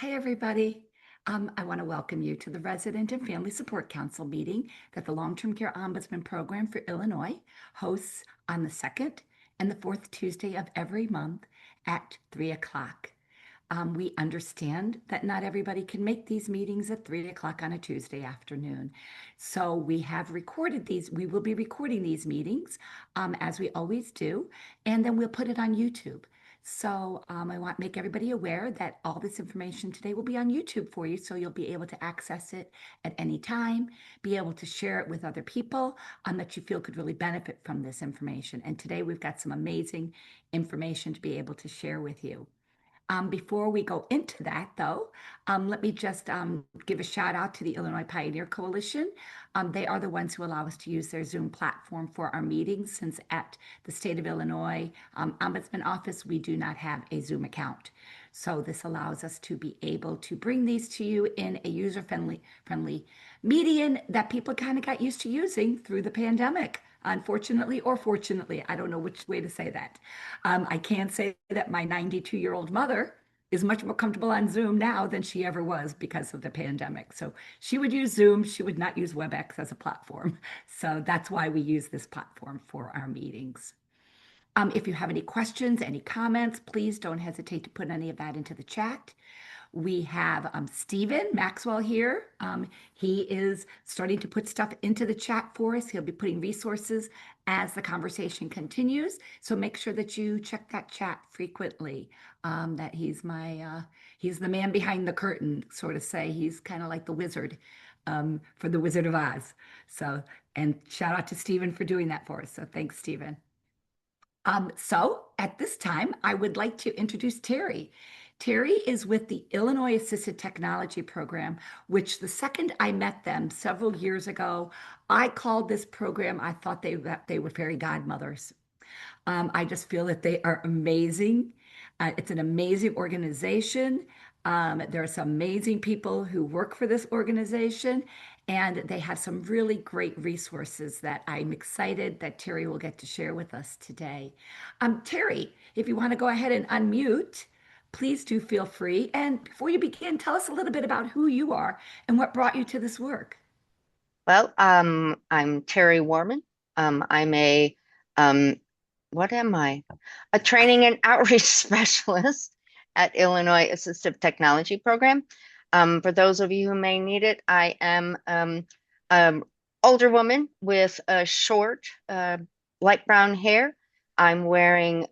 Hi, everybody. I want to welcome you to the Resident and Family Support Council meeting that the Long-Term Care Ombudsman Program for Illinois hosts on the second and the fourth Tuesday of every month at 3 o'clock. We understand that not everybody can make these meetings at 3 o'clock on a Tuesday afternoon. So we have recorded these. We will be recording these meetings as we always do, and then we'll put it on YouTube. So I want to make everybody aware that all this information today will be on YouTube for you, so you'll be able to access it at any time, be able to share it with other people that you feel could really benefit from this information. And today we've got some amazing information to be able to share with you. Before we go into that, though, let me just give a shout out to the Illinois Pioneer Coalition. They are the ones who allow us to use their Zoom platform for our meetings, since at the state of Illinois Ombudsman Office, we do not have a Zoom account. So this allows us to be able to bring these to you in a user-friendly medium that people kind of got used to using through the pandemic. Unfortunately or fortunately, I don't know which way to say that. I can say that my 92-year-old mother is much more comfortable on Zoom now than she ever was because of the pandemic. So she would use Zoom, she would not use WebEx as a platform. So that's why we use this platform for our meetings. If you have any questions, any comments, please don't hesitate to put any of that into the chat. We have Stephen Maxwell here. He is starting to put stuff into the chat for us. He'll be putting resources as the conversation continues. So make sure that you check that chat frequently. That he's the man behind the curtain, sort of say. He's kind of like the wizard for the Wizard of Oz. So, and shout out to Stephen for doing that for us. So thanks, Stephen. So at this time, I would like to introduce Terry. Terry is with the Illinois Assistive Technology Program, which the second I met them several years ago, I called this program, I thought they were fairy godmothers. I just feel that they are amazing. It's an amazing organization. There are some amazing people who work for this organization, and they have some really great resources that I'm excited that Terry will get to share with us today. Terry, if you want to go ahead and unmute, please do feel free. And before you begin, tell us a little bit about who you are and what brought you to this work. Well, I'm Terry Warman. I'm what am I? A training and outreach specialist at Illinois Assistive Technology Program. For those of you who may need it, I am an older woman with a short, light brown hair. I'm wearing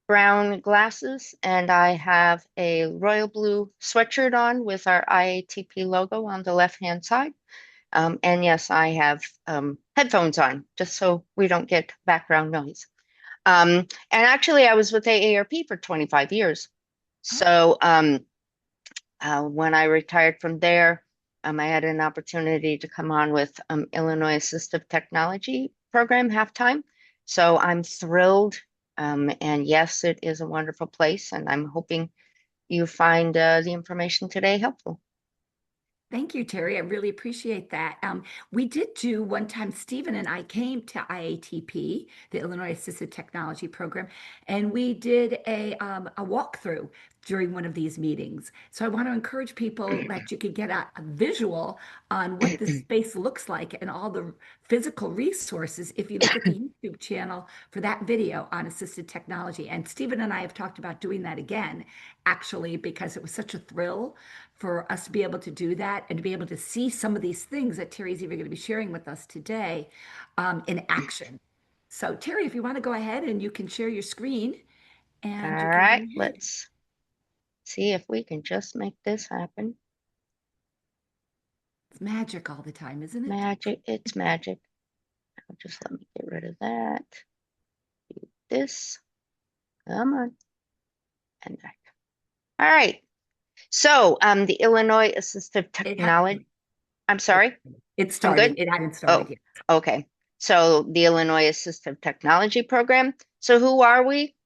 brown glasses, and I have a royal blue sweatshirt on with our IATP logo on the left-hand side. And yes, I have headphones on just so we don't get background noise. And actually, I was with AARP for 25 years. So when I retired from there, I had an opportunity to come on with Illinois Assistive Technology Program halftime. So I'm thrilled. And yes, it is a wonderful place. And I'm hoping you find the information today helpful. Thank you, Terry. I really appreciate that. We did do one time, Stephen and I came to IATP, the Illinois Assistive Technology Program, and we did a walkthrough during one of these meetings. So I want to encourage people that you could get a visual on what this space looks like and all the physical resources if you look at the YouTube channel for that video on assisted technology. And Stephen and I have talked about doing that again, actually, because it was such a thrill for us to be able to do that and to be able to see some of these things that Terry's even going to be sharing with us today in action. So Terry, if you want to go ahead and you can share your screen All and you can go right, ahead. let's see if we can just make this happen. It's magic all the time, isn't it? Magic, it's magic. Just let me get rid of that. Do this. Come on. And back. All right. So the Illinois Assistive It ha Technology, I'm sorry, it I'm started. good? It hadn't Oh, started yet. okay. So the Illinois Assistive Technology Program. So who are we?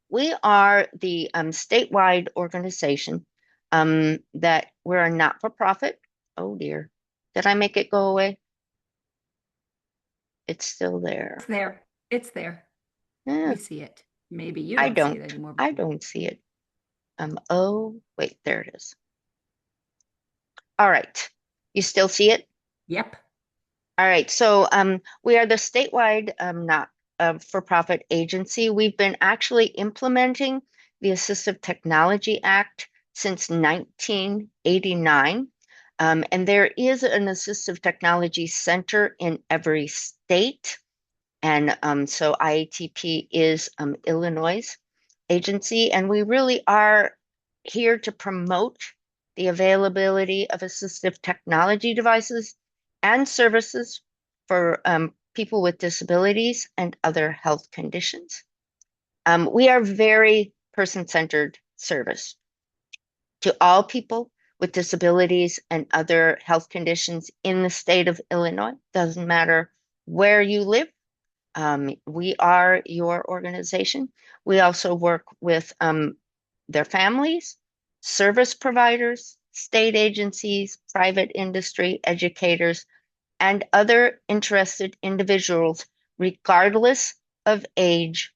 We are the statewide organization that we're a not-for-profit. Oh dear. Did I make it go away? It's still there. It's there. It's there. Yeah, We see it. Maybe you I don't see it don't. anymore. I don't see it. Oh, wait, there it is. All right. You still see it? Yep. All right. So we are the statewide not for-profit agency. We've been actually implementing the Assistive Technology Act since 1989. And there is an assistive technology center in every state. And so IATP is Illinois' agency, and we really are here to promote the availability of assistive technology devices and services for people with disabilities and other health conditions. We are very person-centered service to all people with disabilities and other health conditions in the state of Illinois. Doesn't matter where you live. We are your organization. We also work with their families, service providers, state agencies, private industry, educators, and other interested individuals, regardless of age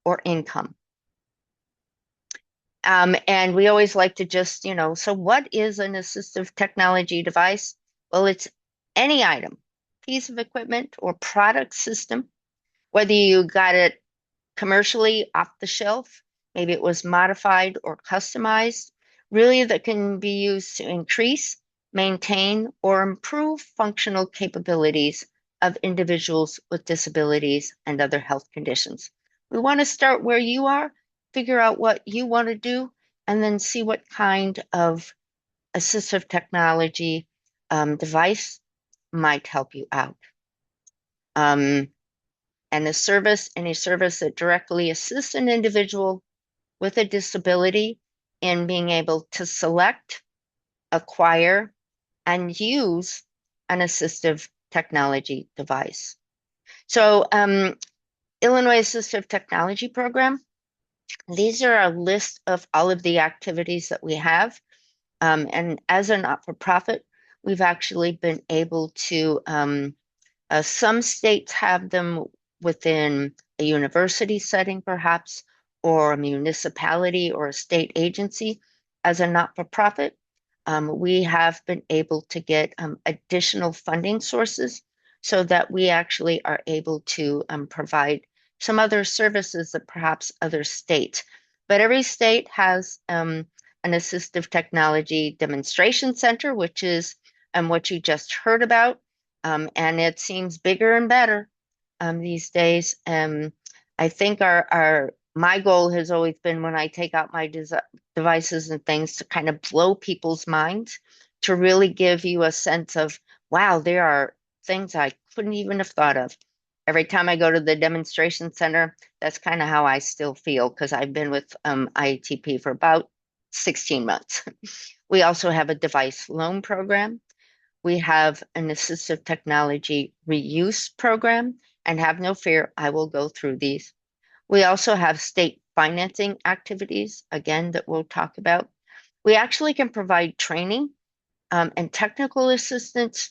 or income. And we always like to just, so what is an assistive technology device? Well, it's any item, piece of equipment, or product system, whether you got it commercially off the shelf, maybe it was modified or customized, really that can be used to increase, maintain, or improve functional capabilities of individuals with disabilities and other health conditions. We want to start where you are, figure out what you want to do, and then see what kind of assistive technology device might help you out. And any service that directly assists an individual with a disability in being able to select, acquire, and use an assistive technology device. So, Illinois Assistive Technology Program, these are a list of all of the activities that we have. And as a not-for-profit, we've actually been able to some states have them within a university setting, perhaps, or a municipality or a state agency. As a not-for-profit, we have been able to get additional funding sources so that we actually are able to provide some other services that perhaps other states. But every state has an assistive technology demonstration center, which is what you just heard about. And it seems bigger and better these days. I think my goal has always been when I take out my devices and things to kind of blow people's minds, to really give you a sense of, wow, there are things I couldn't even have thought of. Every time I go to the demonstration center, that's kind of how I still feel because I've been with IATP for about 16 months. We also have a device loan program. We have an assistive technology reuse program, and have no fear, I will go through these. We also have state financing activities, again, that we'll talk about. We actually can provide training and technical assistance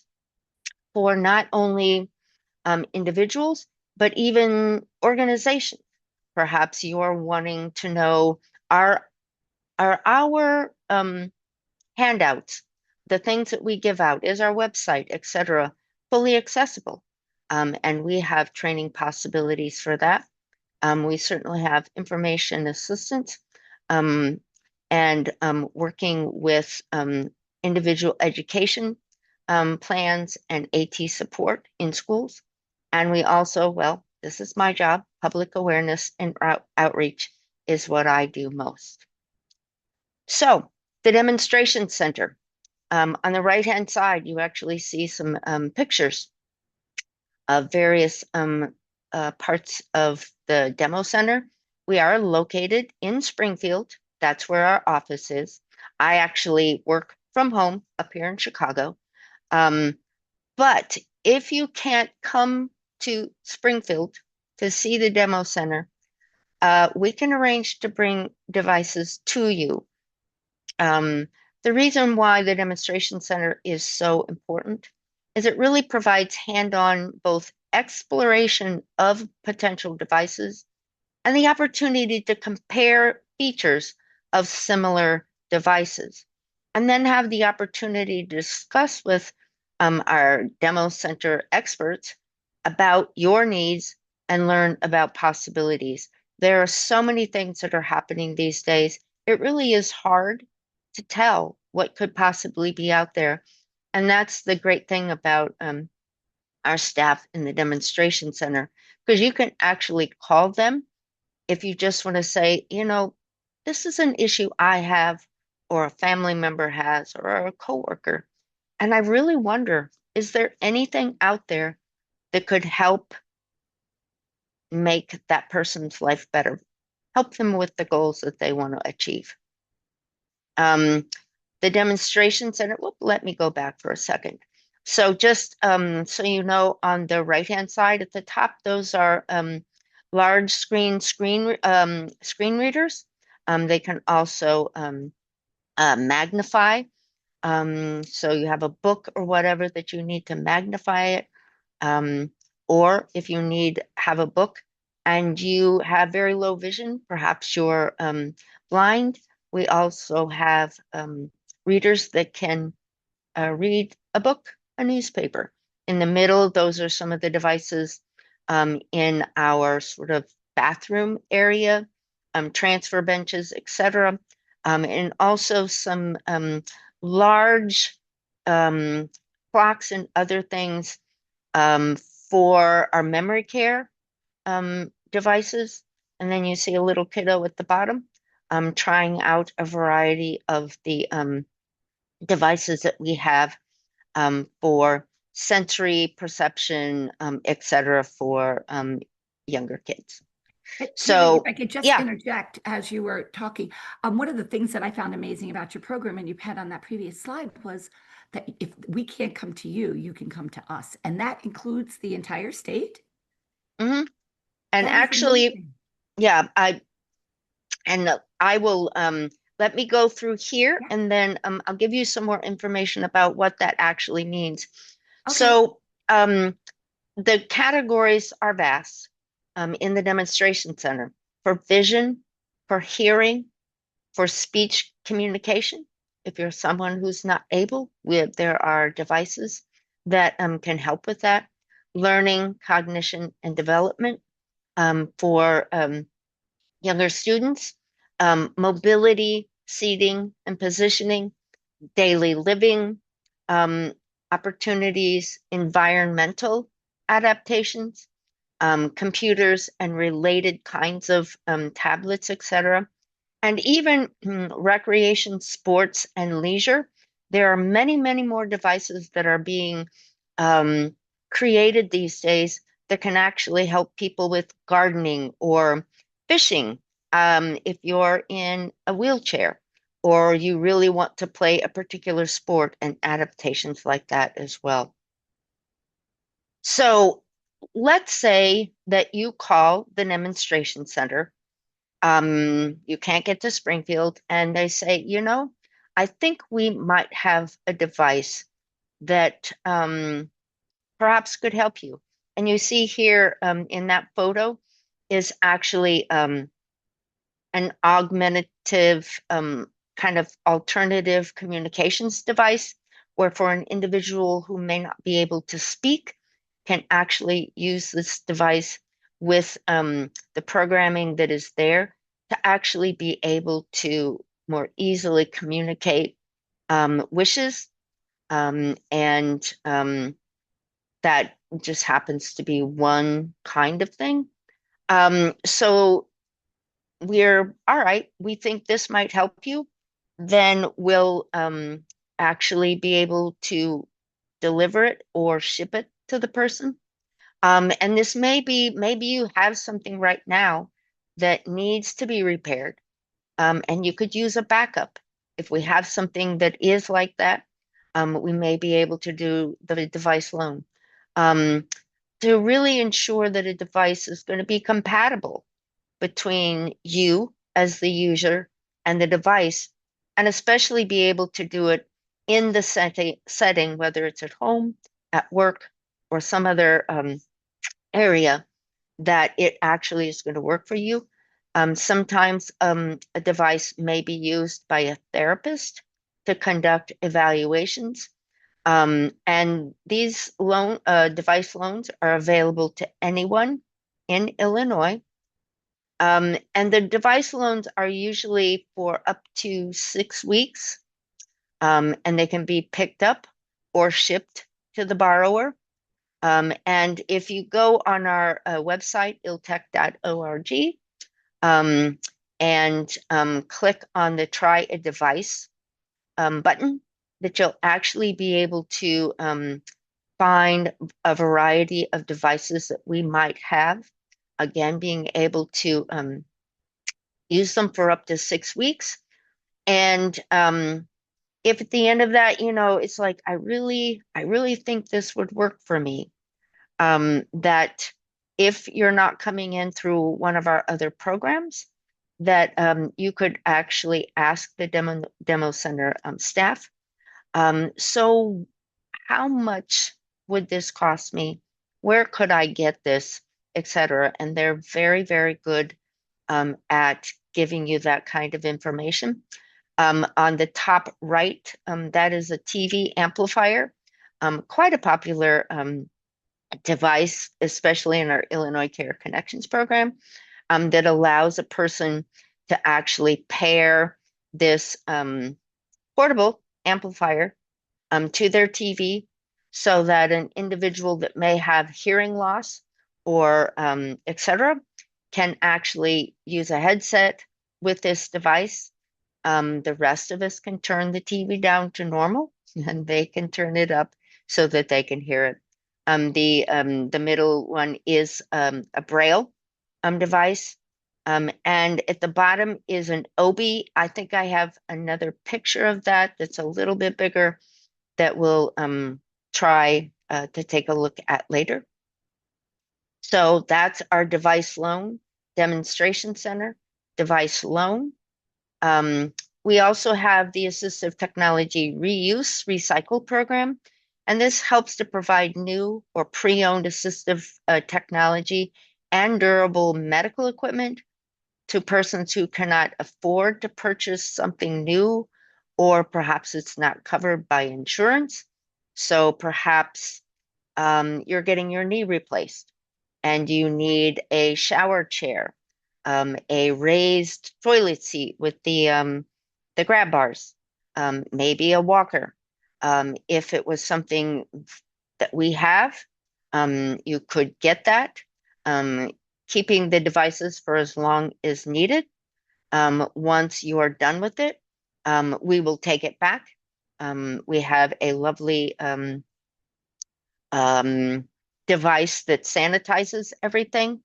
for not only individuals, but even organizations. Perhaps you're wanting to know, are our handouts, the things that we give out, is our website, etc., fully accessible? And we have training possibilities for that. We certainly have information assistance and working with individual education plans and AT support in schools. And we also, well, this is my job, public awareness and outreach is what I do most. So the demonstration center, on the right-hand side, you actually see some pictures of various parts of the demo center. We are located in Springfield. That's where our office is. I actually work from home up here in Chicago. But if you can't come to Springfield to see the demo center, we can arrange to bring devices to you. The reason why the demonstration center is so important is it really provides hand-on both exploration of potential devices and the opportunity to compare features of similar devices, and then have the opportunity to discuss with our demo center experts about your needs and learn about possibilities. There are so many things that are happening these days. It really is hard to tell what could possibly be out there. And that's the great thing about our staff in the demonstration center, because you can actually call them if you just want to say, this is an issue I have, or a family member has, or a coworker. And I really wonder, is there anything out there that could help make that person's life better, help them with the goals that they want to achieve? Um, the demonstration center, whoop, let me go back for a second. So just so you know, on the right-hand side at the top, those are large screen readers. They can also magnify. So you have a book or whatever that you need to magnify it. Um, or if you have a book and you have very low vision, perhaps you're blind, we also have readers that can read a book, a newspaper. In the middle, those are some of the devices in our sort of bathroom area, transfer benches, etc. And also some large clocks and other things um, for our memory care devices. And then you see a little kiddo at the bottom trying out a variety of the devices that we have for sensory perception, etc., for younger kids. Terry, if So, I could just yeah. interject as you were talking, one of the things that I found amazing about your program, and you had on that previous slide, was that if we can't come to you, you can come to us. And that includes the entire state. hmm And That is actually, amazing. yeah, I will let me go through here Yeah. and then I'll give you some more information about what that actually means. Okay. So, the categories are vast in the demonstration center for vision, for hearing, for speech communication. If you're someone who's not able, there are devices that can help with that. Learning, cognition, and development for younger students, mobility, seating, and positioning, daily living, um, opportunities, environmental adaptations, computers and related kinds of tablets, etc., and even recreation, sports, and leisure. There are many, many more devices that are being um, created these days that can actually help people with gardening or fishing. If you're in a wheelchair or you really want to play a particular sport, and adaptations like that as well. So let's say that you call the demonstration center, you can't get to Springfield, and they say, I think we might have a device that perhaps could help you. And you see here in that photo is actually an augmentative kind of alternative communications device, where for an individual who may not be able to speak, can actually use this device with the programming that is there to actually be able to more easily communicate wishes. And that just happens to be one kind of thing. So we're all right, we think this might help you, then we'll actually be able to deliver it or ship it to the person. And this maybe you have something right now that needs to be repaired, and you could use a backup. If we have something that is like that, we may be able to do the device loan um, to really ensure that a device is going to be compatible between you as the user and the device, and especially be able to do it in the setting, whether it's at home, at work, or some other area that it actually is going to work for you. Sometimes a device may be used by a therapist to conduct evaluations. And these device loans are available to anyone in Illinois. And the device loans are usually for up to 6 weeks, and they can be picked up or shipped to the borrower. And if you go on our website, iltech.org, um, and click on the Try a Device button, that you'll actually be able to find a variety of devices that we might have. Again, being able to use them for up to 6 weeks. And if at the end of that, it's like, I really think this would work for me, that if you're not coming in through one of our other programs, that you could actually ask the demo center staff, so how much would this cost me? Where could I get this, etc. And they're very, very good at giving you that kind of information. On the top right, that is a TV amplifier, quite a popular device, especially in our Illinois Care Connections program, that allows a person to actually pair this portable amplifier to their TV so that an individual that may have hearing loss or etc. can actually use a headset with this device. The rest of us can turn the TV down to normal and they can turn it up so that they can hear it. The middle one is a Braille device. And at the bottom is an Obi. I think I have another picture of that that's a little bit bigger that we'll try to take a look at later. So that's our device loan demonstration center, device loan. Um, we also have the Assistive Technology Reuse Recycle Program, and this helps to provide new or pre-owned assistive technology and durable medical equipment to persons who cannot afford to purchase something new, or perhaps it's not covered by insurance. So perhaps you're getting your knee replaced and you need a shower chair, a raised toilet seat with the grab bars, maybe a walker. If it was something that we have, you could get that, keeping the devices for as long as needed. Once you are done with it, we will take it back. We have a lovely um, device that sanitizes everything,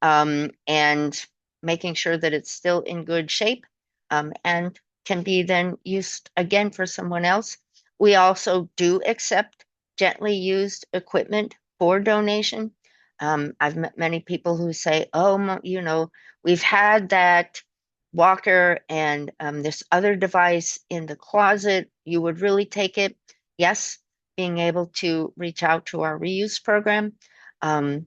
and making sure that it's still in good shape, and can be then used again for someone else. We also do accept gently used equipment for donation. I've met many people who say, oh, we've had that walker and this other device in the closet. You would really take it? Yes, being able to reach out to our reuse program and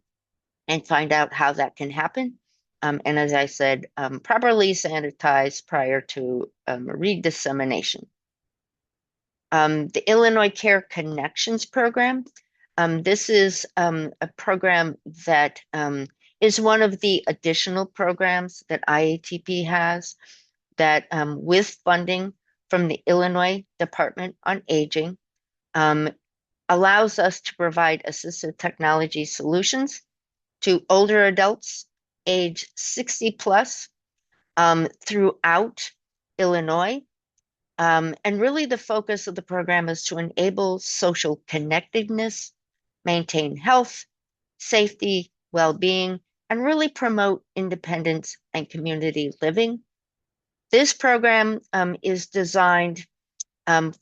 find out how that can happen. And as I said, properly sanitize prior to redissemination. The Illinois Care Connections program. This is a program that is one of the additional programs that IATP has that, with funding from the Illinois Department on Aging, um, allows us to provide assistive technology solutions to older adults age 60 plus throughout Illinois. And really the focus of the program is to enable social connectedness, maintain health, safety, well-being, and really promote independence and community living. This program is designed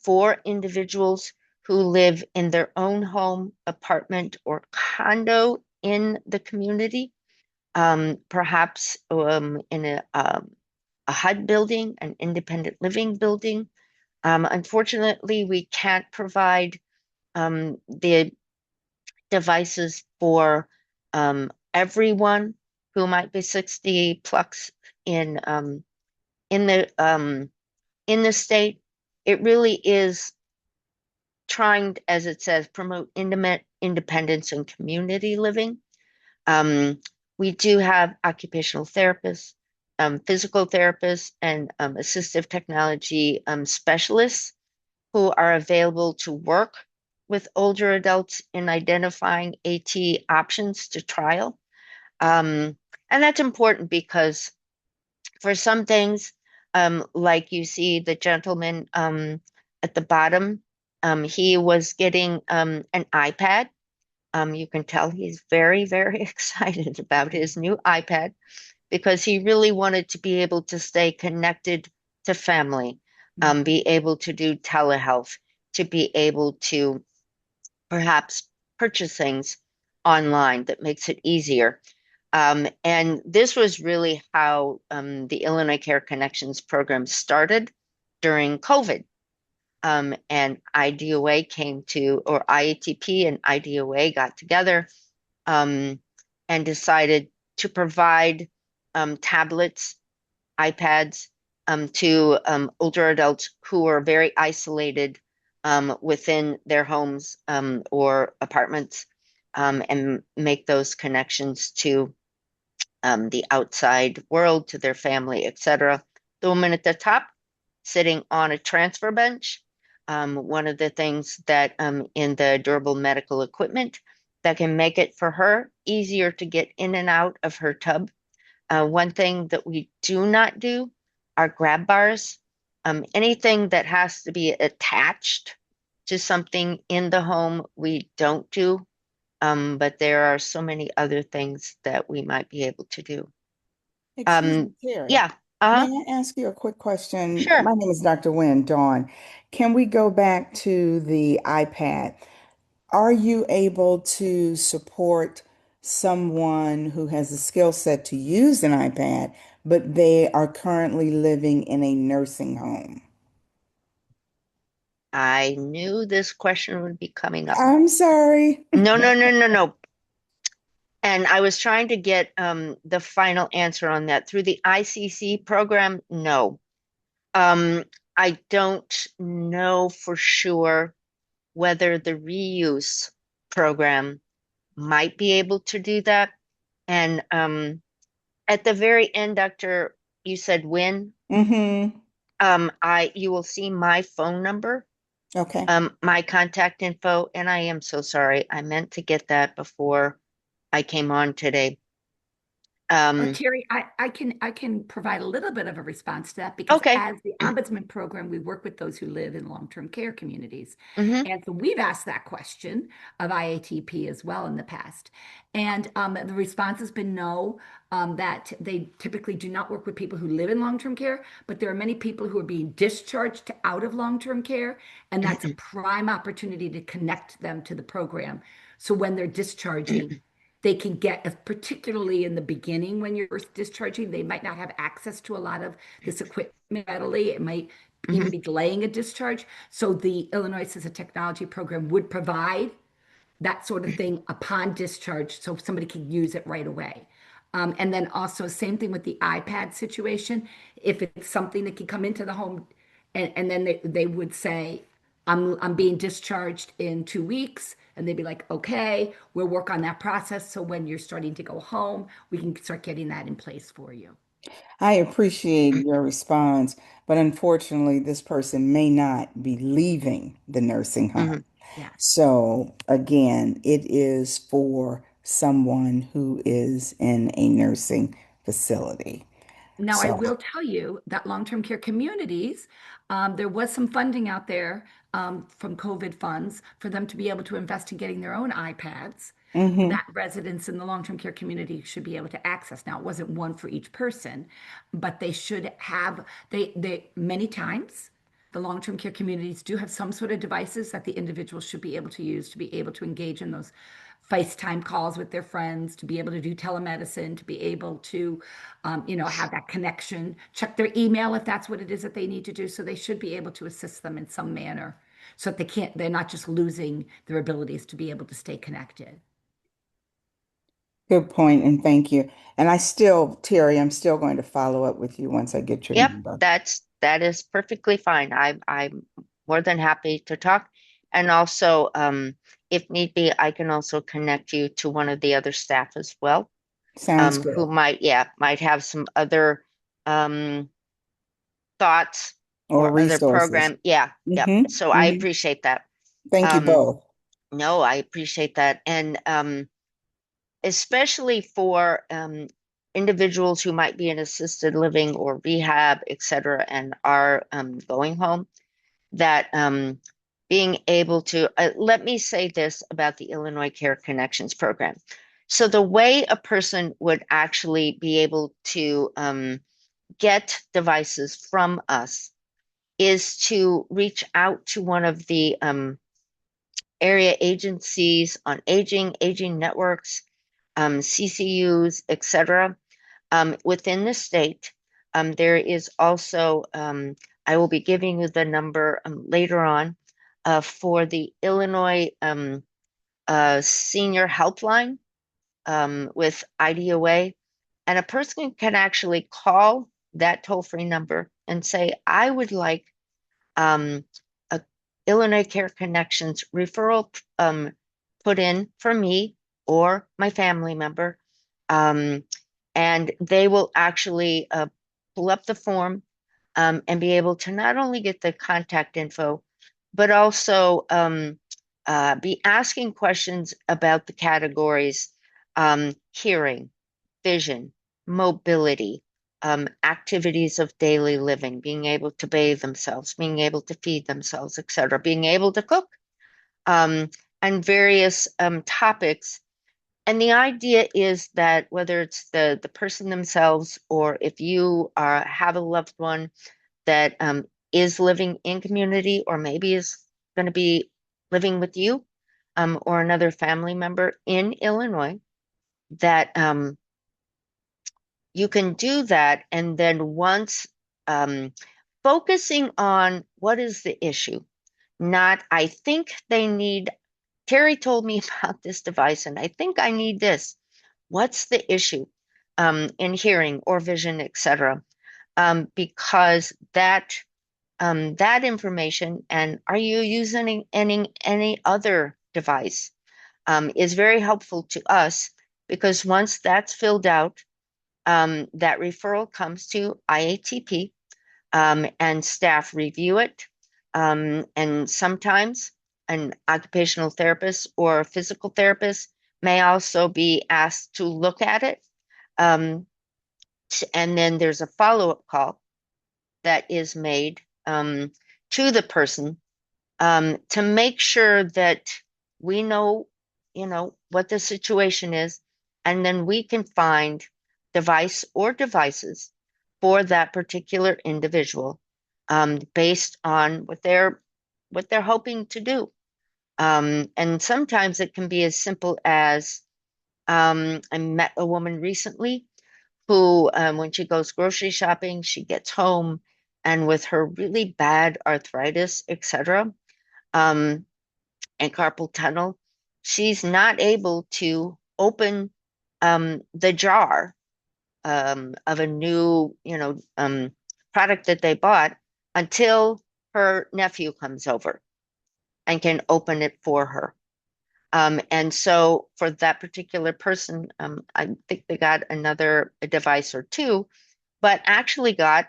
for individuals who live in their own home, apartment, or condo in the community, perhaps in a HUD building, an independent living building. Unfortunately, we can't provide the devices for everyone who might be 60 plus in in the state. It really is trying, as it says, promote intimate independence and community living. Um, we do have occupational therapists, physical therapists, and assistive technology specialists who are available to work with older adults in identifying AT options to trial. Um, and that's important because for some things, like you see the gentleman at the bottom, he was getting an iPad. You can tell he's very, very excited about his new iPad because he really wanted to be able to stay connected to family, Mhm. be able to do telehealth, to be able to perhaps purchase things online that makes it easier. And this was really how the Illinois Care Connections program started during COVID. And IDOA came to, or IATP and IDOA got together um, and decided to provide tablets, iPads to older adults who are very isolated within their homes or apartments and make those connections to the outside world, to their family, etc. The woman at the top sitting on a transfer bench. One of the things that in the durable medical equipment that can make it for her easier to get in and out of her tub. One thing that we do not do are grab bars. Anything that has to be attached to something in the home, we don't do. But there are so many other things that we might be able to do. Excuse Um, me, Terry. yeah, May uh-huh, I ask you a quick question? sure. My name is Dr. Wynne Dawn. Can we go back to the iPad? Are you able to support someone who has a skill set to use an iPad, but they are currently living in a nursing home? I knew this question would be coming up. I'm sorry. No, no, no, no, no. And I was trying to get the final answer on that. Through the ICC program, no. Um, I don't know for sure whether the reuse program might be able to do that. And at the very end, Doctor, you said when? Mm-hmm. You will see my phone number, Okay. my contact info, and I am so sorry. I meant to get that before I came on today. Well, Um, Terry, I can provide a little bit of a response to that because okay. as the Ombudsman program, we work with those who live in long-term care communities. Hmm. And so we've asked that question of IATP as well in the past. And the response has been no, that they typically do not work with people who live in long-term care, but there are many people who are being discharged out of long-term care, and that's a prime opportunity to connect them to the program. So when they're discharging, they can get, particularly in the beginning when you're first discharging, they might not have access to a lot of this equipment readily. It might even Hmm. be delaying a discharge. So the Illinois Assistive Technology Program would provide that sort of thing upon discharge so somebody can use it right away. And then also, same thing with the iPad situation. If it's something that can come into the home, and then they would say, I'm being discharged in 2 weeks. And they'd be like, okay, we'll work on that process. So when you're starting to go home, we can start getting that in place for you. I appreciate your response, but unfortunately, this person may not be leaving the nursing home. Hmm. Yes. So again, it is for someone who is in a nursing facility. Now, I So, will tell you that long-term care communities, there was some funding out there from COVID funds for them to be able to invest in getting their own iPads mhm. that residents in the long-term care community should be able to access. Now, it wasn't one for each person, but they should have, they many times, the long-term care communities do have some sort of devices that the individuals should be able to use to be able to engage in those FaceTime calls with their friends, to be able to do telemedicine, to be able to, have that connection, check their email if that's what it is that they need to do. So they should be able to assist them in some manner so that they're not just losing their abilities to be able to stay connected. Good point, and thank you. And Terry, I'm still going to follow up with you once I get your Yep, number. that is perfectly fine. I'm more than happy to talk. And also, if need be, I can also connect you to one of the other staff as well, Sounds who good. might have some other um thoughts Or or other resources. program. Yeah, yep. Hmm. So I Hmm. appreciate that. Thank you Um, both. no, I appreciate that. And especially for individuals who might be in assisted living or rehab, et cetera, and are going home, that being able to, let me say this about the Illinois Care Connections program. So the way a person would actually be able to get devices from us is to reach out to one of the area agencies on aging, aging networks, CCUs, etc. Within the state. There is also, I will be giving you the number later on for the Illinois Senior Helpline with IDOA. And a person can actually call that toll-free number and say, I would like um, a Illinois Care Connections referral put in for me or my family member. Um, and they will actually pull up the form and be able to not only get the contact info, but also be asking questions about the categories hearing, vision, mobility, activities of daily living, being able to bathe themselves, being able to feed themselves, etc., being able to cook, um, and various topics. And the idea is that whether it's the person themselves or if you have a loved one that is living in community or maybe is going to be living with you or another family member in Illinois, that you can do that. And then once um, focusing on what is the issue, not, I think they need, Terry told me about this device and I think I need this. What's the issue in hearing or vision, etc.? Because that information, and are you using any other device, is very helpful to us because once that's filled out, that referral comes to IATP, and staff review it. And sometimes an occupational therapist or a physical therapist may also be asked to look at it. Um, and then there's a follow-up call that is made to the person to make sure that we know, what the situation is, and then we can find device or devices for that particular individual based on what they're hoping to do. And sometimes it can be as simple as I met a woman recently who, when she goes grocery shopping, she gets home and with her really bad arthritis, etc., um, and carpal tunnel, she's not able to open the jar of a new, product that they bought until her nephew comes over and can open it for her. And so for that particular person, I think they got another device or two, but actually got,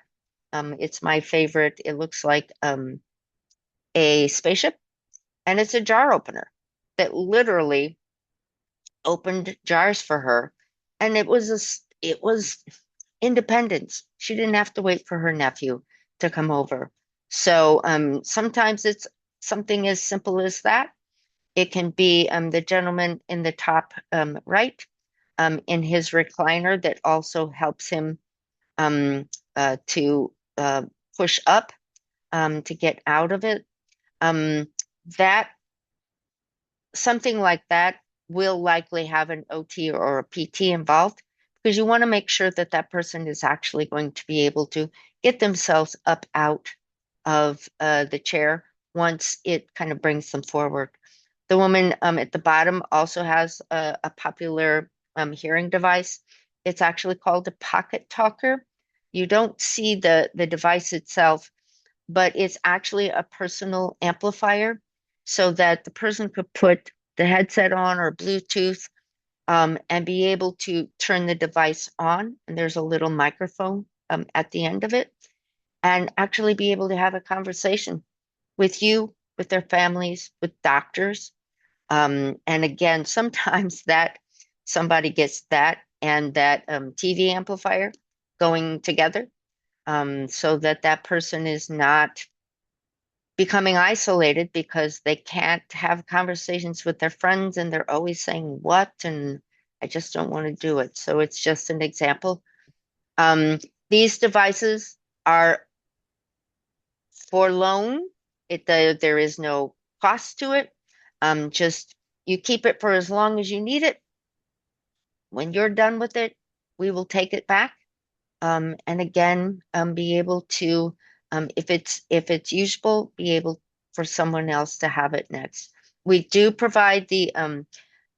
it's my favorite. It looks like a spaceship and it's a jar opener that literally opened jars for her. And it was independence. She didn't have to wait for her nephew to come over. So sometimes it's something as simple as that. It can be the gentleman in the top right in his recliner that also helps him to push up to get out of it. Um, that something like that will likely have an OT or a PT involved because you want to make sure that that person is actually going to be able to get themselves up out of the chair once it kind of brings them forward. The woman at the bottom also has a popular hearing device. It's actually called a pocket talker. You don't see the device itself, but it's actually a personal amplifier so that the person could put the headset on or Bluetooth and be able to turn the device on. And there's a little microphone at the end of it, and actually be able to have a conversation with you, with their families, with doctors. And again, sometimes that somebody gets that and that TV amplifier going together, so that that person is not becoming isolated because they can't have conversations with their friends and they're always saying what, and I just don't want to do it. So it's just an example. Um, these devices are for loan. There is no cost to it. Just you keep it for as long as you need it. When you're done with it, we will take it back. And again, be able to, if it's usable, be able for someone else to have it next. We do provide the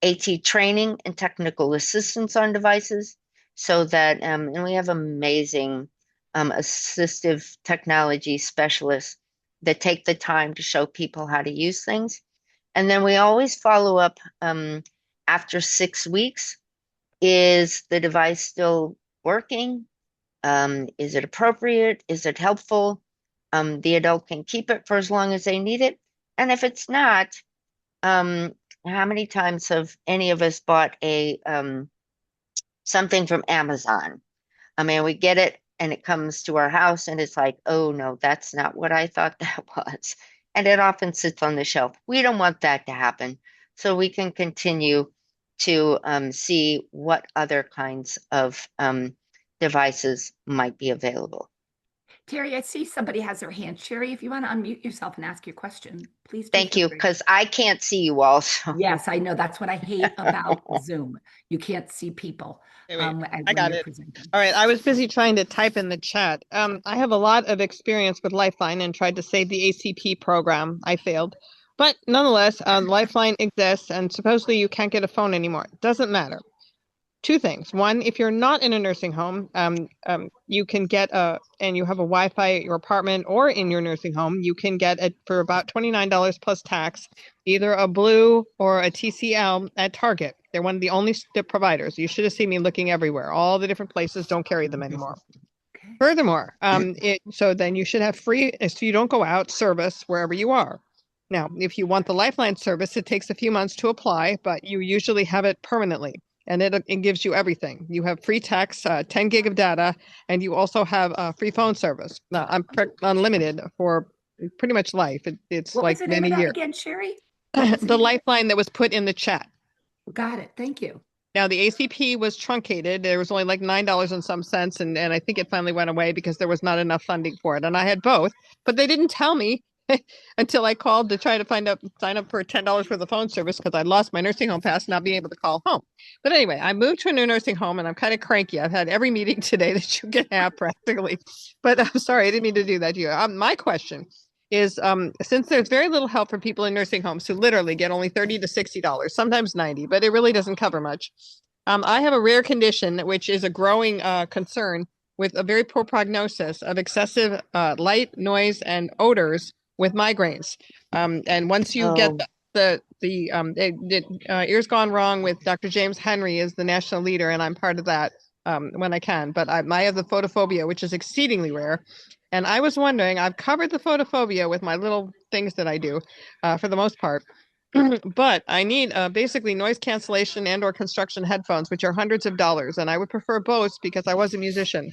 AT training and technical assistance on devices so that, and we have amazing assistive technology specialists that take the time to show people how to use things. And then we always follow up after 6 weeks. Is the device still working? Is it appropriate? Is it helpful? The adult can keep it for as long as they need it. And if it's not, how many times have any of us bought a something from Amazon? I mean, we get it and it comes to our house and it's like, oh no, that's not what I thought that was. And it often sits on the shelf. We don't want that to happen. So we can continue to see what other kinds of devices might be available. Terry, I see somebody has their hand. Sherry, if you want to unmute yourself and ask your question, please do Thank feel you, free. because I can't see you all. So Yes, I know. That's what I hate about Zoom. You can't see people Okay, wait, I when got you're it. presenting. All right, I was busy trying to type in the chat. I have a lot of experience with Lifeline and tried to save the ACP program. I failed. But nonetheless, Lifeline exists and supposedly you can't get a phone anymore. It doesn't matter. Two things. One, if you're not in a nursing home, you can get and you have a Wi-Fi at your apartment or in your nursing home, you can get it for about $29 plus tax, either a Blue or a TCL at Target. They're one of the only providers. You should have seen me looking everywhere. All the different places don't carry them anymore. Okay. Furthermore, so then you should have free, so you don't go out, service wherever you are. Now, if you want the Lifeline service, it takes a few months to apply, but you usually have it permanently. And it gives you everything. You have free text, 10 gig of data, and you also have a free phone service. I'm unlimited for pretty much life. It's What was like the name of many that years. again, Sherry? What was The it? Lifeline that was put in the chat. Got it. Thank you. Now the ACP was truncated. There was only like $9 and some cents, and I think it finally went away because there was not enough funding for it. And I had both, but they didn't tell me until I called to try to sign up for $10 for the phone service because I lost my nursing home pass, not being able to call home. But anyway, I moved to a new nursing home and I'm kind of cranky. I've had every meeting today that you can have practically, but I'm sorry, I didn't mean to do that to you. My question is, since there's very little help for people in nursing homes who literally get only $30 to $60, sometimes 90, but it really doesn't cover much. I have a rare condition, which is a growing concern with a very poor prognosis of excessive light, noise, and odors with migraines. And once you get Ears Gone Wrong with Dr. James Henry is the national leader, and I'm part of that when I can. But I have the photophobia, which is exceedingly rare. And I was wondering, I've covered the photophobia with my little things that I do for the most part. But I need basically noise cancellation and or construction headphones, which are hundreds of dollars. And I would prefer both because I was a musician.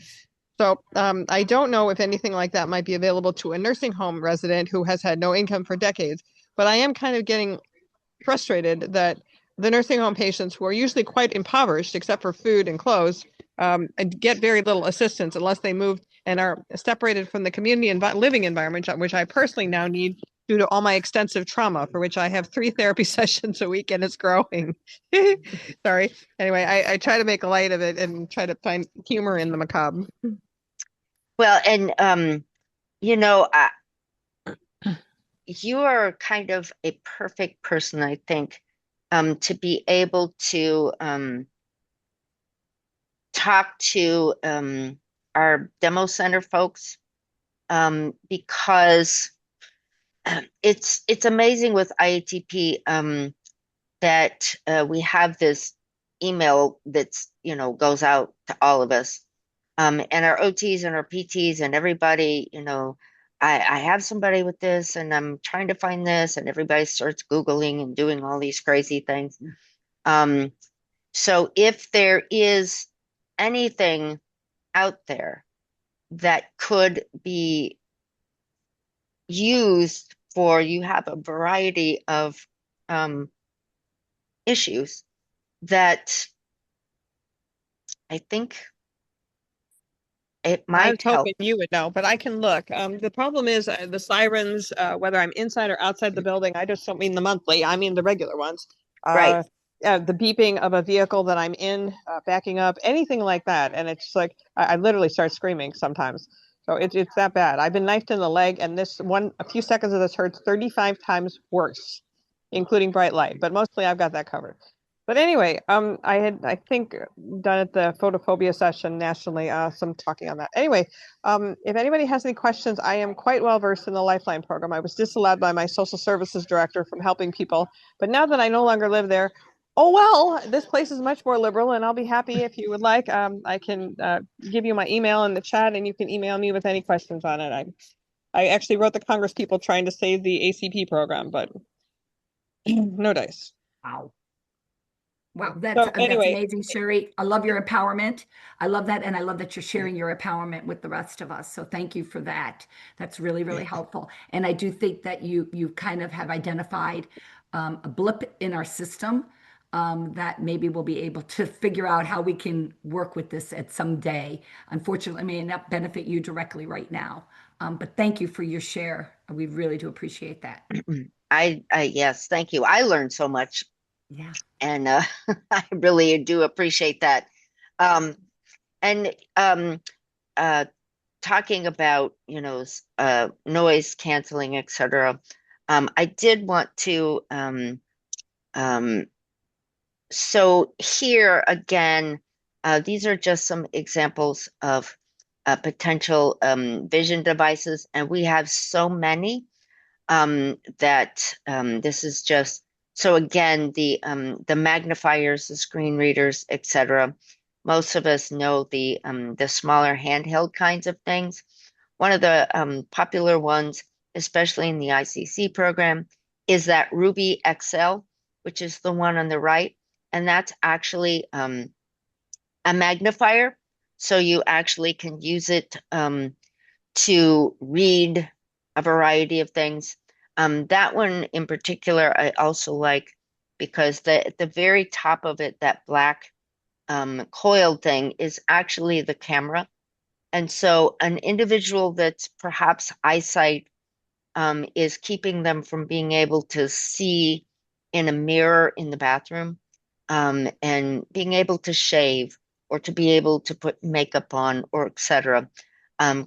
So I don't know if anything like that might be available to a nursing home resident who has had no income for decades. But I am kind of getting frustrated that the nursing home patients, who are usually quite impoverished except for food and clothes, get very little assistance unless they move and are separated from the community living environment, which I personally now need due to all my extensive trauma, for which I have 3 therapy sessions a week and it's growing. Sorry. Anyway, I try to make light of it and try to find humor in the macabre. Well, and you know, you are kind of a perfect person, I think, to be able to talk to our demo center folks because it's amazing with IATP that we have this email that's goes out to all of us, and our OTs and our PTs and everybody. I have somebody with this, and I'm trying to find this, and everybody starts Googling and doing all these crazy things. So if there is anything out there that could be used for, you have a variety of issues that I think it I might was help. hoping you would know, but I can look. The problem is the sirens, whether I'm inside or outside the building, I just don't mean the monthly, I mean the regular ones. Right. The beeping of a vehicle that I'm in, backing up, anything like that. And it's like, I literally start screaming sometimes. So it's that bad. I've been knifed in the leg, and a few seconds of this hurts 35 times worse, including bright light. But mostly I've got that covered. But anyway, I think, done at the photophobia session nationally, some talking on that. Anyway, if anybody has any questions, I am quite well versed in the Lifeline program. I was disallowed by my social services director from helping people, but now that I no longer live there, oh well, this place is much more liberal, and I'll be happy if you would like. I can give you my email in the chat, and you can email me with any questions on it. I actually wrote the Congress people trying to save the ACP program, but no dice. Wow. Wow, So that's anyway, amazing, Sherry. I love your empowerment. I love that, and I love that you're sharing your empowerment with the rest of us. So thank you for that. That's really, really helpful. And I do think that you kind of have identified a blip in our system that maybe we'll be able to figure out how we can work with this at some day. Unfortunately, it may not benefit you directly right now. But thank you for your share. We really do appreciate that. Yes, thank you. I learned so much, Yeah. and I really do appreciate that. Um, and uh, talking about, noise canceling, etc. I did want to, um, so here again, these are just some examples of potential vision devices, and we have so many that this is just, so again, the magnifiers, the screen readers, etc. Most of us know the smaller handheld kinds of things. One of the popular ones, especially in the ICC program, is that Ruby XL, which is the one on the right, and that's actually a magnifier. So you actually can use it to read a variety of things. That one in particular, I also like because at the very top of it, that black coiled thing is actually the camera. And so an individual that's perhaps eyesight is keeping them from being able to see in a mirror in the bathroom, and being able to shave or to be able to put makeup on or etc.,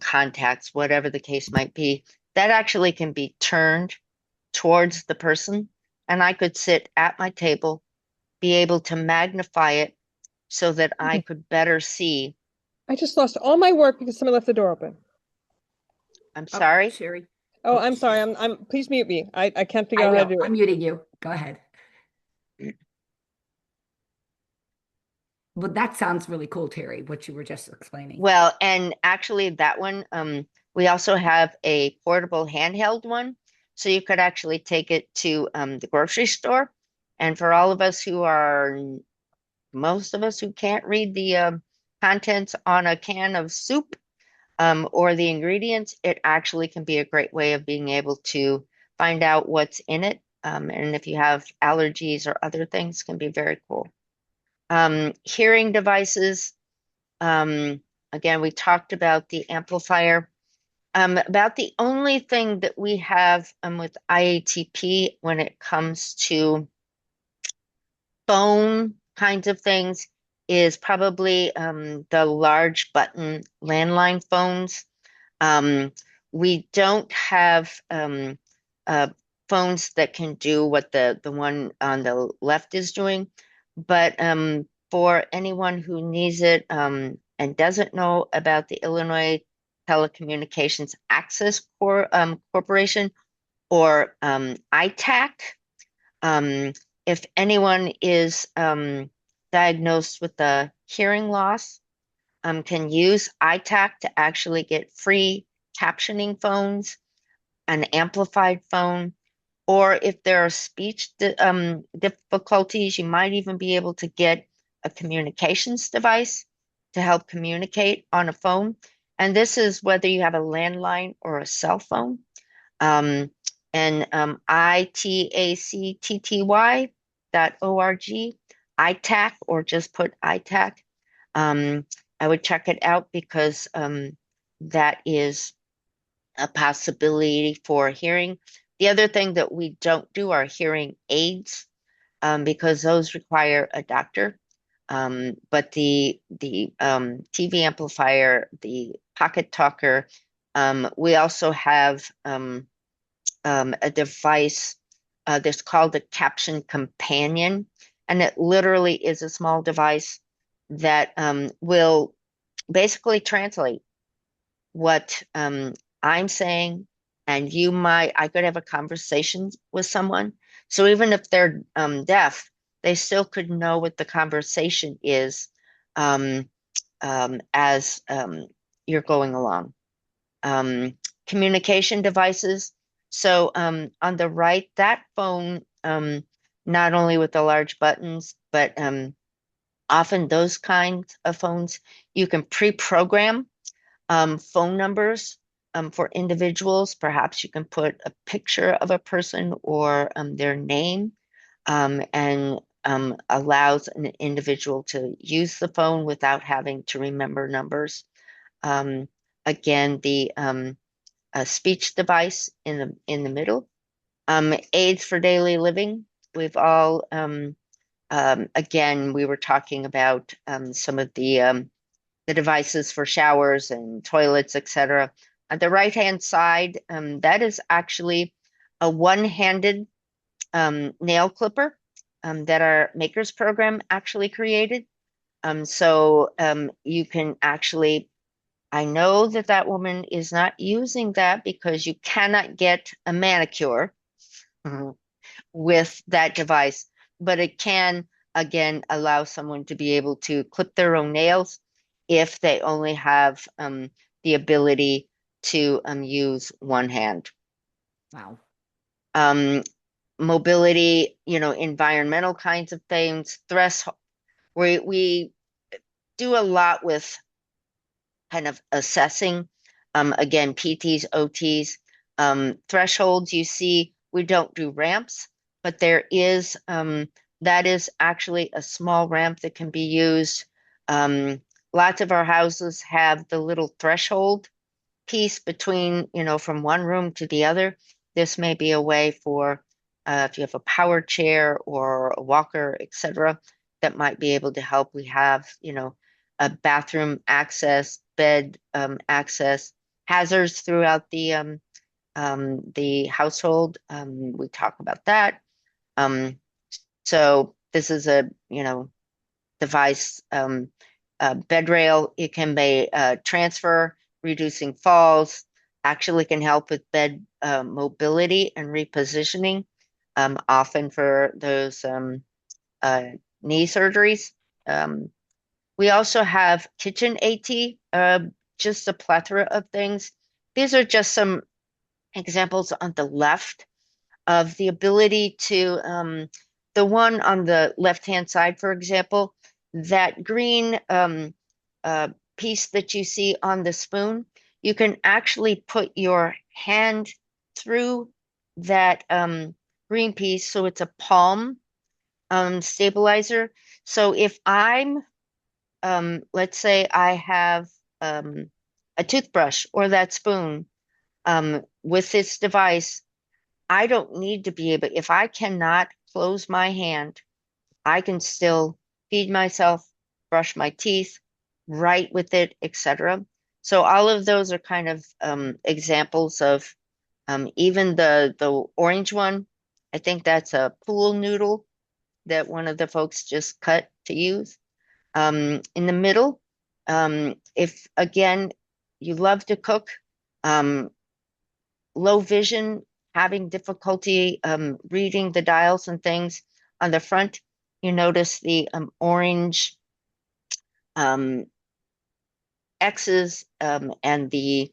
contacts, whatever the case might be, that actually can be turned towards the person. And I could sit at my table, be able to magnify it so that I could better see. I just lost all my work because someone left the door open. I'm Oh, sorry. Sherry. Oh, Oh, I'm sorry. Please mute me. I can't figure I out how to will. do it. I'm muting you. Go ahead. Well, that sounds really cool, Terry, what you were just explaining. Well, and actually that one, we also have a portable handheld one. So you could actually take it to the grocery store. And for all of us who are, most of us who can't read the contents on a can of soup or the ingredients, it actually can be a great way of being able to find out what's in it. And if you have allergies or other things, can be very cool. Hearing devices. Um, Again, we talked about the amplifier. About the only thing that we have with IATP when it comes to phone kinds of things is probably the large button landline phones. Um, we don't have phones that can do what the one on the left is doing, but for anyone who needs it and doesn't know about the Illinois Telecommunications Access Corporation, or ITAC. If anyone is diagnosed with a hearing loss, can use ITAC to actually get free captioning phones, an amplified phone, or if there are speech difficulties, you might even be able to get a communications device to help communicate on a phone. And this is whether you have a landline or a cell phone. And itactty.org, ITAC, or just put ITAC. I would check it out because that is a possibility for hearing. The other thing that we don't do are hearing aids because those require a doctor. But the TV amplifier, the pocket talker, we also have a device that's called a caption companion, and it literally is a small device that will basically translate what I'm saying, and I could have a conversation with someone. So even if they're deaf, they still could know what the conversation is as you're going along. Communication devices. So on the right, that phone, not only with the large buttons, but often those kinds of phones, you can pre-program phone numbers for individuals. Perhaps you can put a picture of a person or their name and allows an individual to use the phone without having to remember numbers. Again, the speech device in the middle. Aids for daily living. We've all again, we were talking about some of the devices for showers and toilets, etc. On the right-hand side, that is actually a one-handed nail clipper that our Makers program actually created. So you can actually, I know that that woman is not using that because you cannot get a manicure with that device, but it can, again, allow someone to be able to clip their own nails if they only have the ability to use one hand. Wow. Mobility, environmental kinds of things, we do a lot with kind of assessing, again, PTs, OTs, thresholds. You see, we don't do ramps, but there is, that is actually a small ramp that can be used. Lots of our houses have the little threshold piece between, from one room to the other. This may be a way for, if you have a power chair or a walker, etc., that might be able to help. We have, a bathroom access, bed access, hazards throughout the household. We talk about that. So this is a, device, bed rail. It can be transfer, reducing falls, actually can help with bed mobility and repositioning, often for those knee surgeries. We also have kitchen AT, just a plethora of things. These are just some examples on the left of the ability to, the one on the left-hand side, for example, that green piece that you see on the spoon, you can actually put your hand through that green piece, so it's a palm stabilizer. So if I'm, let's say I have a toothbrush or that spoon with this device, I don't need to be able, if I cannot close my hand, I can still feed myself, brush my teeth, write with it, etc. So all of those are kind of examples of even the orange one. I think that's a pool noodle that one of the folks just cut to use. In the middle, if again you love to cook, low vision, having difficulty reading the dials and things on the front, you notice the orange um, X's and the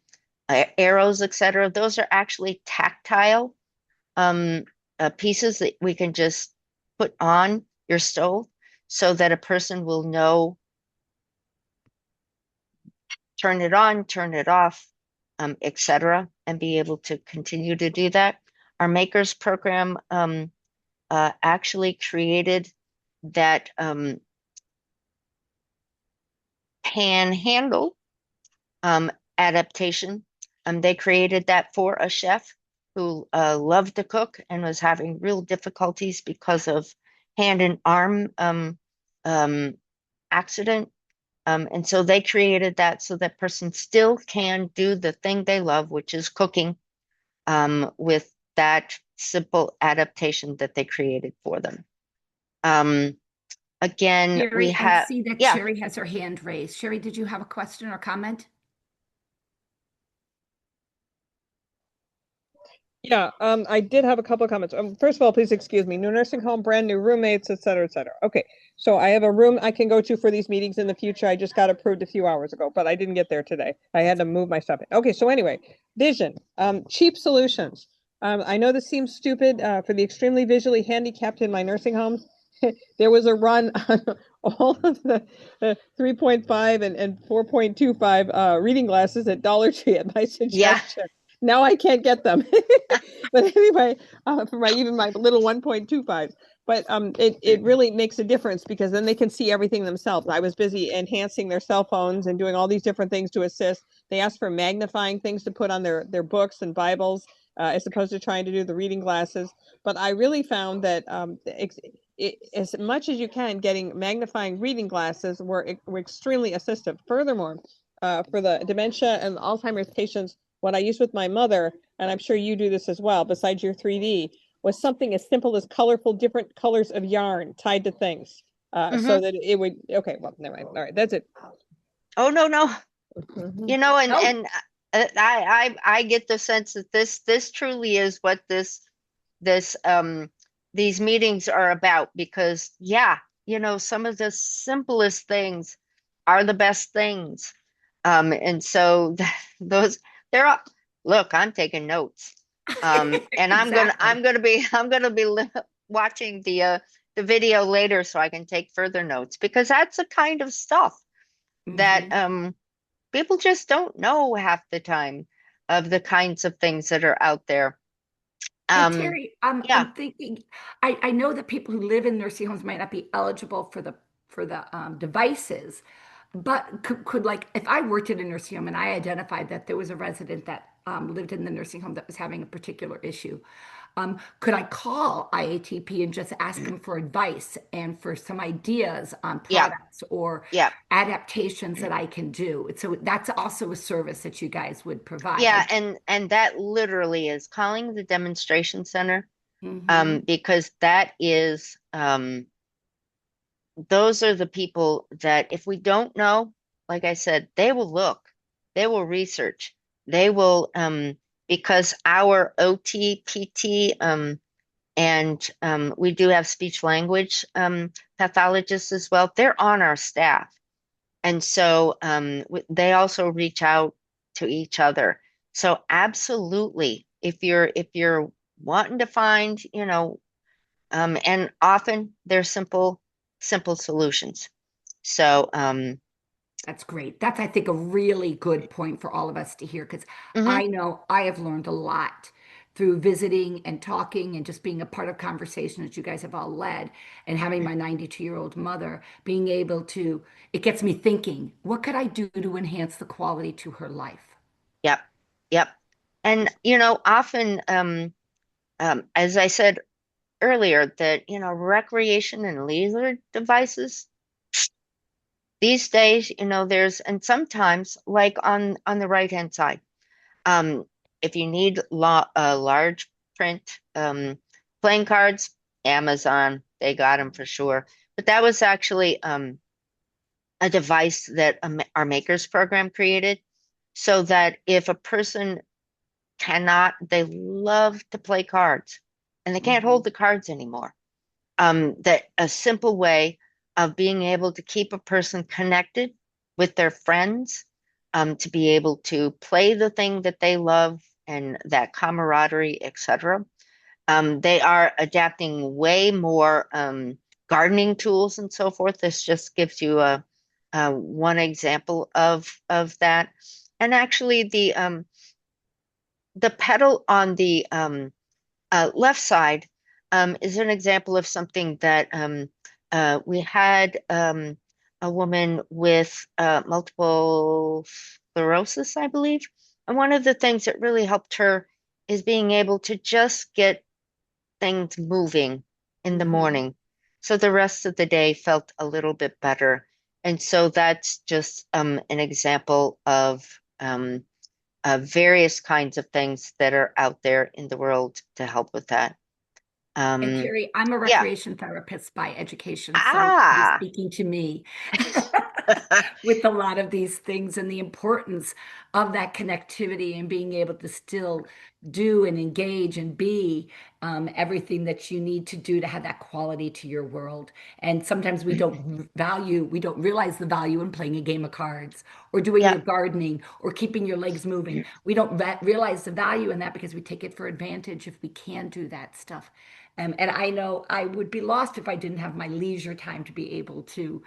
arrows, etc. Those are actually tactile pieces that we can just put on your stove so that a person will know, turn it on, turn it off, etc., and be able to continue to do that. Our Makers program actually created that panhandle adaptation. They created that for a chef who loved to cook and was having real difficulties because of hand and arm um, accident. And so they created that so that person still can do the thing they love, which is cooking, with that simple adaptation that they created for them. Again, we Sherry, I have, see that yeah, Sherry has her hand raised. Sherry, did you have a question or comment? Yeah, I did have a couple of comments. First of all, please excuse me. New nursing home, brand new roommates, et cetera, et cetera. Okay, so I have a room I can go to for these meetings in the future. I just got approved a few hours ago, but I didn't get there today. I had to move my stuff in. Okay, so anyway, vision, cheap solutions. I know this seems stupid for the extremely visually handicapped in my nursing homes. There was a run on all of the 3.5 and 4.25 reading glasses at Dollar Tree at my yeah, suggestion. Now I can't get them. But anyway, for my even my little 1.25. But it really makes a difference because then they can see everything themselves. I was busy enhancing their cell phones and doing all these different things to assist. They asked for magnifying things to put on their books and Bibles, as opposed to trying to do the reading glasses. But I really found that as much as you can, getting magnifying reading glasses were extremely assistive. Furthermore, for the dementia and Alzheimer's patients, what I used with my mother, and I'm sure you do this as well, besides your 3D, was something as simple as colorful different colors of yarn tied to things. hmm. So that it would, okay, well, never mind. All right, that's it. Oh, no, no. Mhm. You know, and Oh, I get the sense that this truly is what this these meetings are about, because yeah, you know, some of the simplest things are the best things. And so those they're all, look, I'm taking notes. And exactly. I'm gonna be watching the video later so I can take further notes, because that's the kind of stuff that Mhm. people just don't know half the time, of the kinds of things that are out there. And Um, Terry, yeah, I'm thinking, I know that people who live in nursing homes might not be eligible for the devices, but could like if I worked at a nursing home and I identified that there was a resident that lived in the nursing home that was having a particular issue, could I call IATP and just ask them for advice and for some ideas on yeah, products or yeah, adaptations that I can do? So that's also a service that you guys would yeah, provide. and that literally is calling the demonstration center, Hmm. because that is those are the people that if we don't know, like I said, they will look, they will research, they will because our OT, PT, and we do have speech language pathologists as well. They're on our staff. And so they also reach out to each other. So absolutely, if you're wanting to find, you know, and often they're simple solutions. So That's great. That's, I think, a really good point for all of us to hear because mhm, I know I have learned a lot through visiting and talking and just being a part of conversations that you guys have all led and having my 92-year-old mother being able to, it gets me thinking, what could I do to enhance the quality to her life? yep, yep. And you know, often as I said earlier, that you know, recreation and leisure devices these days, you know, there's, and sometimes like on the right hand side, um, if you need large print playing cards, Amazon, they got them for sure. But that was actually a device that our makers program created, so that if a person cannot, they love to play cards and they can't hold Mhm. the cards anymore. That a simple way of being able to keep a person connected with their friends, to be able to play the thing that they love and that camaraderie, etc. They are adapting way more gardening tools and so forth. This just gives you a one example of that. And actually, the pedal on the left side is an example of something that we had a woman with multiple sclerosis, I believe. And one of the things that really helped her is being able to just get things moving in the Mhm. morning. So the rest of the day felt a little bit better. And so that's just an example of various kinds of things that are out there in the world to help with that. And Um, Terry, I'm a yeah. recreation therapist by education, so you're Ah. speaking to me with a lot of these things and the importance of that connectivity and being able to still do and engage and be everything that you need to do to have that quality to your world. And sometimes we don't realize the value in playing a game of cards or doing Yeah. your gardening or keeping your legs moving. We don't realize the value in that because we take it for advantage if we can do that stuff. And I know I would be lost if I didn't have my leisure time to be able to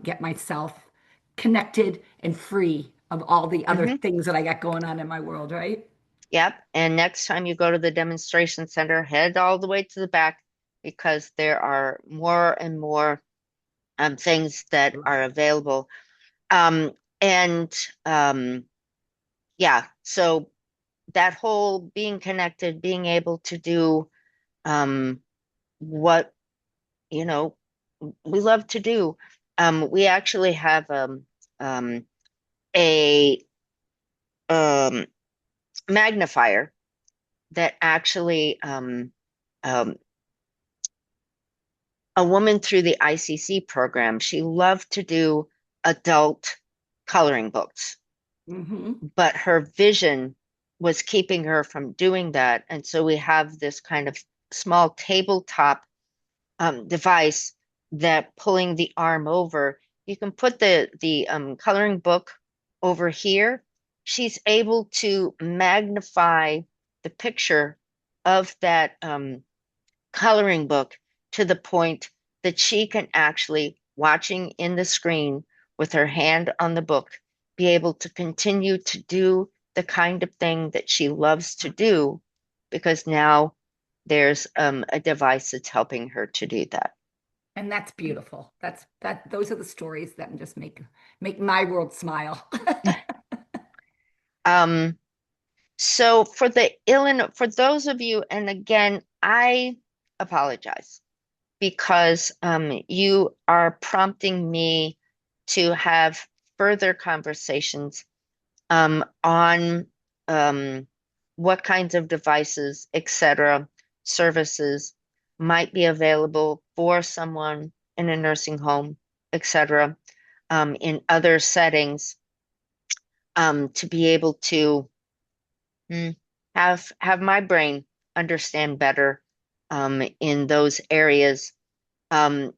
get myself connected and free of all the other Hmm. things that I got going on in my world, right? Yep. And next time you go to the demonstration center, head all the way to the back because there are more and more things that are available. Um, and yeah, so that whole being connected, being able to do um, what, you know, we love to do. We actually have um, a um, magnifier that actually um, a woman through the ICC program, she loved to do adult coloring books, Hmm. but her vision was keeping her from doing that. And so we have this kind of small tabletop device that pulling the arm over, you can put the coloring book over here. She's able to magnify the picture of that coloring book to the point that she can actually, watching in the screen with her hand on the book, be able to continue to do the kind of thing that she loves to do because now there's a device that's helping her to do that. And that's beautiful. Those are the stories that just make my world smile. Um, so for the Illinois, for those of you, and again, I apologize because you are prompting me to have further conversations on what kinds of devices, etc., services might be available for someone in a nursing home, etc., in other settings, to be able to have my brain understand better in those areas. Um,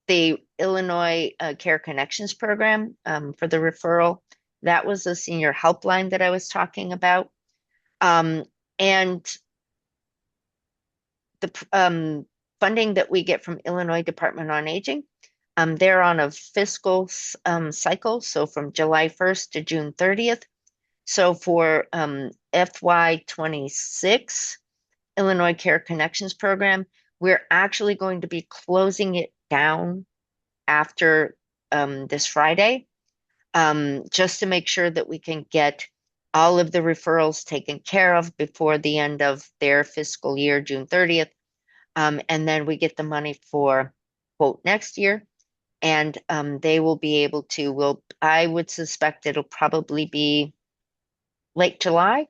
the Illinois Care Connections program for the referral, that was the senior helpline that I was talking about. Um, and the funding that we get from Illinois Department on Aging, they're on a fiscal cycle, so from July 1st to June 30th. So for FY 26, Illinois Care Connections program, we're actually going to be closing it down after this Friday, just to make sure that we can get all of the referrals taken care of before the end of their fiscal year, June 30th. And then we get the money for quote next year. And they will be able to, I would suspect it'll probably be late July,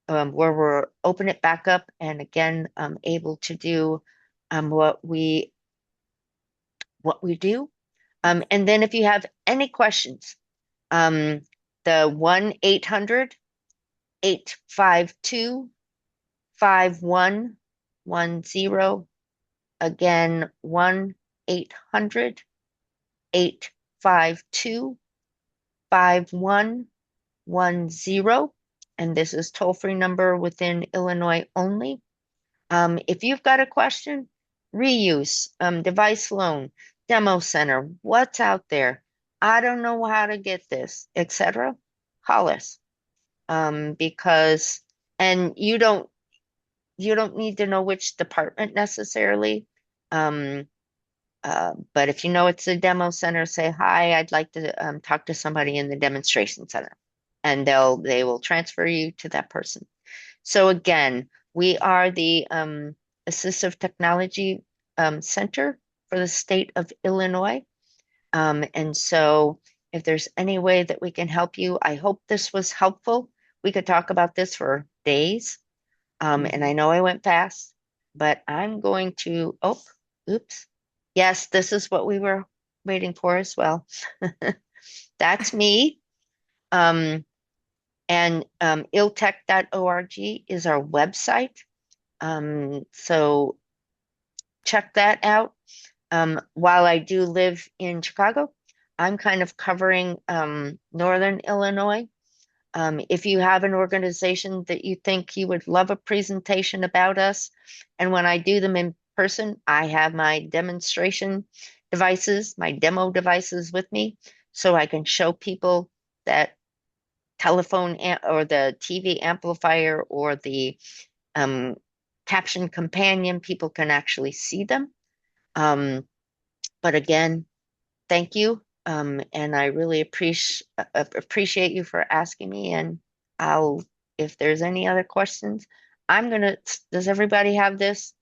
where we're open it back up and again able to do um, what we what we do. And then if you have any questions, the 1-800-852-5110. Again, 1-800-852-5110. And this is toll-free number within Illinois only. If you've got a question, reuse, device loan, demo center, what's out there? I don't know how to get this, etc. Call us. Because and you don't need to know which department necessarily. But if you know it's a demo center, say, hi, I'd like to talk to somebody in the demonstration center, and they will transfer you to that person. So again, we are the Assistive Technology Center for the state of Illinois. And so if there's any way that we can help you, I hope this was helpful. We could talk about this for days. And I know I went fast, but I'm going to, oh, oops. Yes, this is what we were waiting for as well. That's me. And iltech.org is our website. So check that out. While I do live in Chicago, I'm kind of covering Northern Illinois. If you have an organization that you think you would love a presentation about us, and when I do them in person, I have my demonstration devices, my demo devices with me, so I can show people that telephone or the TV amplifier or the caption companion, people can actually see them. But again, thank you. And I really appreciate you for asking me. And if there's any other questions, does everybody have this?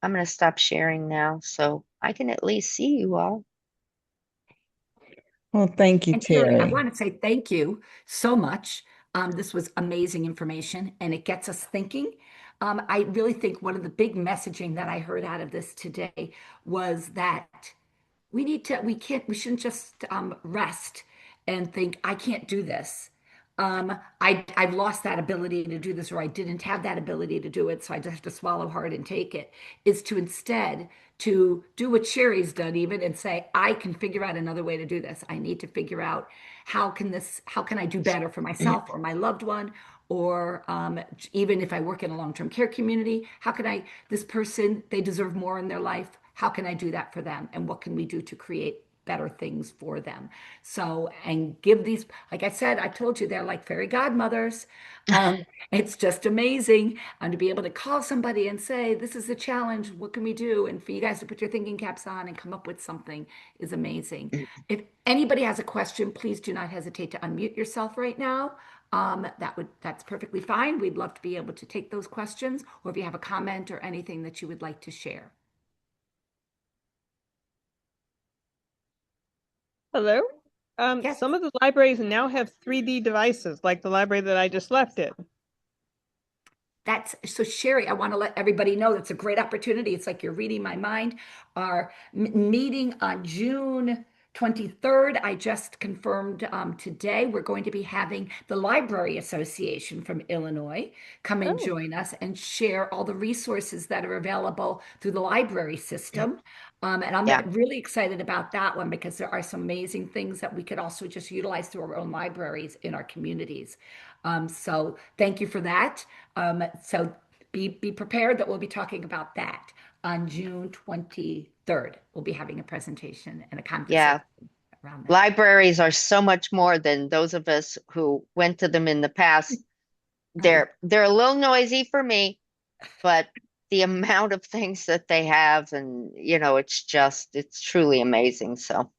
I'm gonna stop sharing now so I can at least see you all. Well, thank you, And Terry, I Terry. want to say thank you so much. This was amazing information and it gets us thinking. I really think one of the big messaging that I heard out of this today was that we shouldn't just rest and think, I can't do this. I've lost that ability to do this, or I didn't have that ability to do it, so I just have to swallow hard and take it. Is to instead to do what Sherry's done even and say, I can figure out another way to do this. I need to figure out how can I do better for myself or my loved one, or even if I work in a long-term care community, how can this person, they deserve more in their life. How can I do that for them? And what can we do to create better things for them? So, and give these, like I said, I told you they're like fairy godmothers. It's just amazing. And to be able to call somebody and say, this is a challenge, what can we do? And for you guys to put your thinking caps on and come up with something is amazing. If anybody has a question, please do not hesitate to unmute yourself right now. That's perfectly fine. We'd love to be able to take those questions, or if you have a comment or anything that you would like to share. Hello. Yes. Some of the libraries now have 3D devices, like the library that I just left it. That's so, Sherry, I want to let everybody know that's a great opportunity. It's like you're reading my mind. Our meeting on June 23rd, I just confirmed today, we're going to be having the Library Association from Illinois come and Oh, join us and share all the resources that are available through the library system. And I'm Yeah, really excited about that one because there are some amazing things that we could also just utilize through our own libraries in our communities. So thank you for that. So be prepared that we'll be talking about that on June 23rd. We'll be having a presentation and a conversation yeah. around that. Libraries are so much more than those of us who went to them in the past. Right. They're a little noisy for me, but the amount of things that they have, and it's truly amazing. So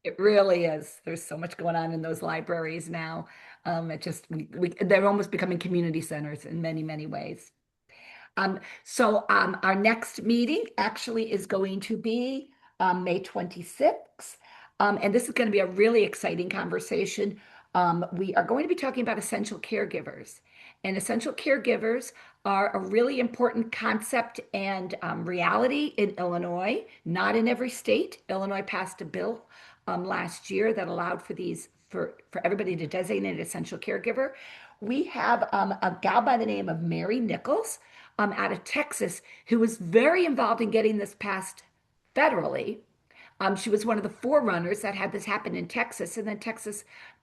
It really is. There's so much going on in those libraries now. They're almost becoming community centers in many, many ways. Our next meeting actually is going to be May 26th. And this is going to be a really exciting conversation. We are going to be talking about essential caregivers. And essential caregivers are a really important concept and reality in Illinois, not in every state. Illinois passed a bill last year that allowed for these for everybody to designate an essential caregiver. We have a gal by the name of Mary Nichols out of Texas who was very involved in getting this passed federally. She was one of the forerunners that had this happen in Texas, and then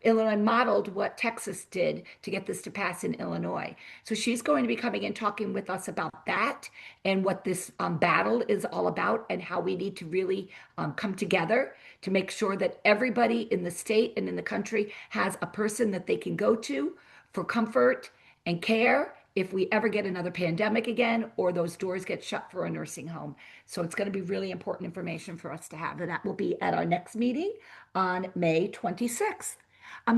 Illinois modeled what Texas did to get this to pass in Illinois. So she's going to be coming and talking with us about that and what this battle is all about, and how we need to really come together to make sure that everybody in the state and in the country has a person that they can go to for comfort and care if we ever get another pandemic again or those doors get shut for a nursing home. So it's going to be really important information for us to have. And that will be at our next meeting on May 26th.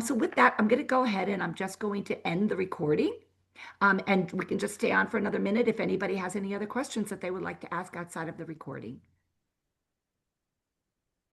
So with that, I'm going to go ahead and I'm just going to end the recording. And we can just stay on for another minute if anybody has any other questions that they would like to ask outside of the recording.